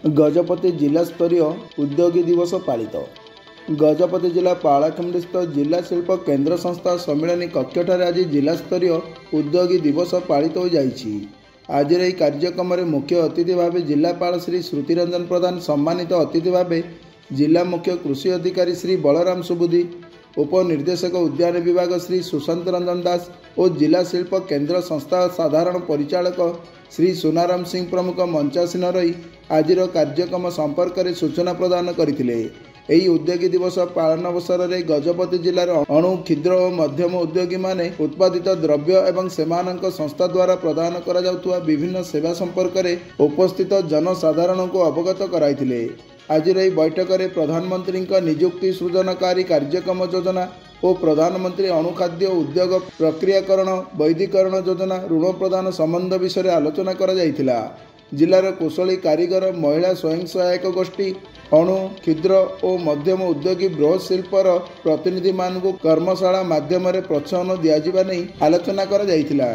गजपति जिला स्तरीय उद्योगी दिवस पालित। गजपति जिला पालाखंडी स्थित जिला शिल्प केन्द्र संस्था सम्मिलनी कक्ष आज जिला स्तरीय उद्योगी दिवस पालित हो जाइछि। आज यह कार्यक्रम में मुख्य अतिथि भाव जिलापाल श्री श्रुतिरंजन प्रधान, सम्मानित अतिथि भाव जिला मुख्य कृषि अधिकारी श्री बलराम सुबुद्धि, उपनिर्देशक उद्यान विभाग श्री सुशांत रंजन दास और जिला शिल्प केन्द्र संस्था साधारण परिचालक श्री सुनाराम सिंह प्रमुख मंचासीन रही आज कार्यक्रम संपर्क में सूचना प्रदान करथिले। एही उद्योगी दिवस पालन अवसर में गजपति जिलार अणु क्षुद्र और मध्यम उद्योगी माने उत्पादित द्रव्य एवं सेमानक संस्था द्वारा प्रदान करा जाउथुवा विभिन्न सेवा संपर्क में उपस्थित जनसाधारण को अवगत कराइथिले। आज यह बैठक में प्रधानमंत्री निजुक्ति सृजनकारी कार्यक्रम योजना और प्रधानमंत्री अणुखाद्य उद्योग प्रक्रियाकरण वैधीकरण योजना ऋण प्रदान संबंध विषय आलोचना करा जायथिला। जिलार कुशली कारीगर, महिला स्वयं सहायक गोष्ठी, अणु क्षुद्र और मध्यम उद्योगी बृहत शिल्पर प्रतिनिधि मानक कर्मशाला माध्यम प्रोत्साहन दिया आलोचना करा जायथिला।